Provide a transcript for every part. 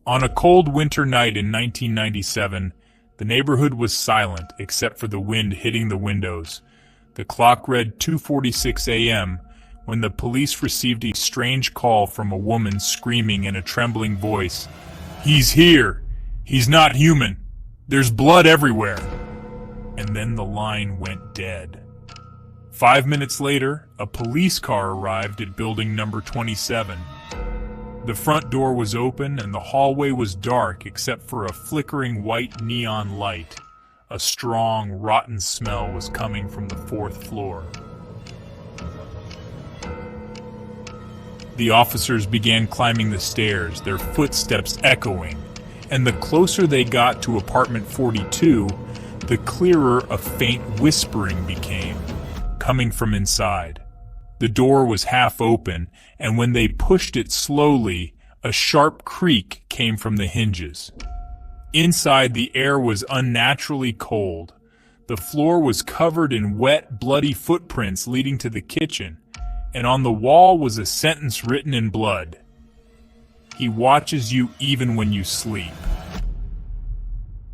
On a cold winter night in 1997, the neighborhood was silent except for the wind hitting the windows. The clock read 2:46 a.m. when the police received a strange call from a woman screaming in a trembling voice, "He's here! He's not human! There's blood everywhere!" And then the line went dead. 5 minutes later, a police car arrived at building number 27. The front door was open and the hallway was dark except for a flickering white neon light. A strong, rotten smell was coming from the fourth floor. The officers began climbing the stairs, their footsteps echoing, and the closer they got to apartment 42, the clearer a faint whispering became, coming from inside. The door was half open, and when they pushed it slowly, a sharp creak came from the hinges. Inside, the air was unnaturally cold. The floor was covered in wet, bloody footprints leading to the kitchen, and on the wall was a sentence written in blood. "He watches you even when you sleep."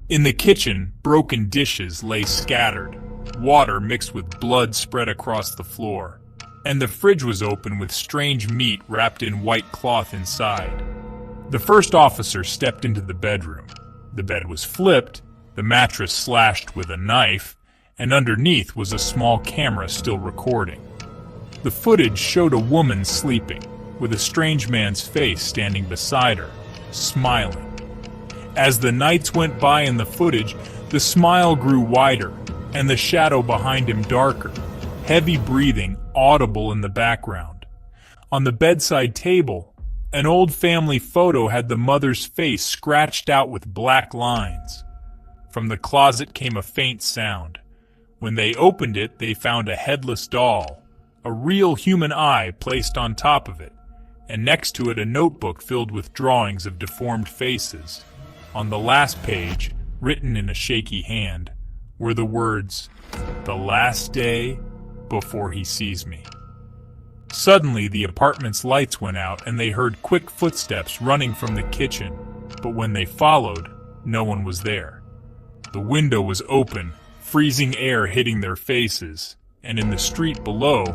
In the kitchen, broken dishes lay scattered. Water mixed with blood spread across the floor, and the fridge was open with strange meat wrapped in white cloth inside. The first officer stepped into the bedroom. The bed was flipped, the mattress slashed with a knife, and underneath was a small camera still recording. The footage showed a woman sleeping, with a strange man's face standing beside her, smiling. As the nights went by in the footage, the smile grew wider, and the shadow behind him darker, heavy breathing audible in the background. On the bedside table, an old family photo had the mother's face scratched out with black lines. From the closet came a faint sound. When they opened it, they found a headless doll, a real human eye placed on top of it, and next to it a notebook filled with drawings of deformed faces. On the last page, written in a shaky hand, were the words, "The last day before he sees me." Suddenly, the apartment's lights went out and they heard quick footsteps running from the kitchen, but when they followed, no one was there. The window was open, freezing air hitting their faces, and in the street below,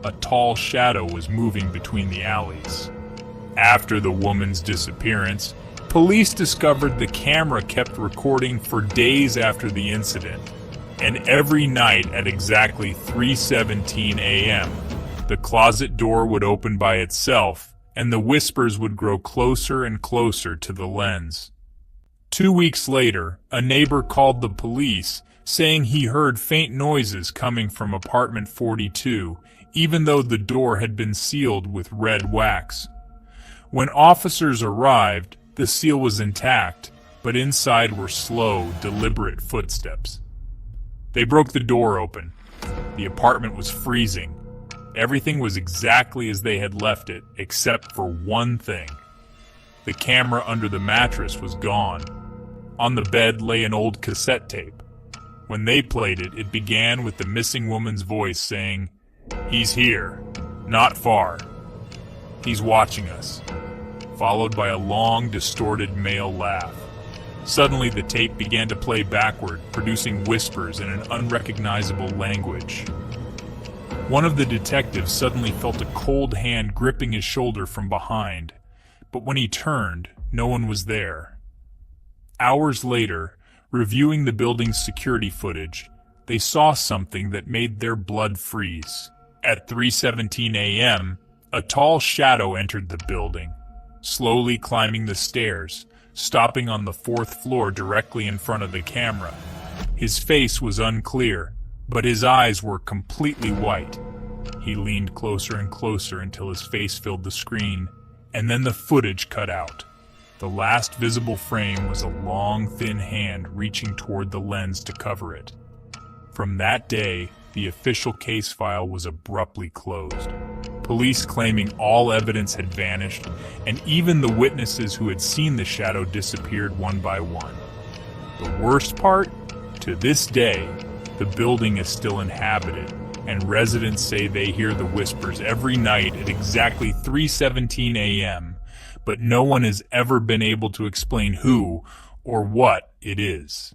a tall shadow was moving between the alleys. After the woman's disappearance, police discovered the camera kept recording for days after the incident, and every night at exactly 3:17 a.m., the closet door would open by itself, and the whispers would grow closer and closer to the lens. 2 weeks later, a neighbor called the police, saying he heard faint noises coming from apartment 42, even though the door had been sealed with red wax. When officers arrived, the seal was intact, but inside were slow, deliberate footsteps. They broke the door open. The apartment was freezing. Everything was exactly as they had left it, except for one thing. The camera under the mattress was gone. On the bed lay an old cassette tape. When they played it, it began with the missing woman's voice saying, "He's here, not far. He's watching us," followed by a long, distorted male laugh. Suddenly, the tape began to play backward, producing whispers in an unrecognizable language. One of the detectives suddenly felt a cold hand gripping his shoulder from behind, but when he turned, no one was there. Hours later, reviewing the building's security footage, they saw something that made their blood freeze. At 3:17 a.m., a tall shadow entered the building, slowly climbing the stairs, stopping on the fourth floor directly in front of the camera. His face was unclear, but his eyes were completely white. He leaned closer and closer until his face filled the screen, and then the footage cut out. The last visible frame was a long, thin hand reaching toward the lens to cover it. From that day, the official case file was abruptly closed. Police claiming all evidence had vanished, and even the witnesses who had seen the shadow disappeared one by one. The worst part? To this day, the building is still inhabited, and residents say they hear the whispers every night at exactly 3:17 a.m., but no one has ever been able to explain who or what it is.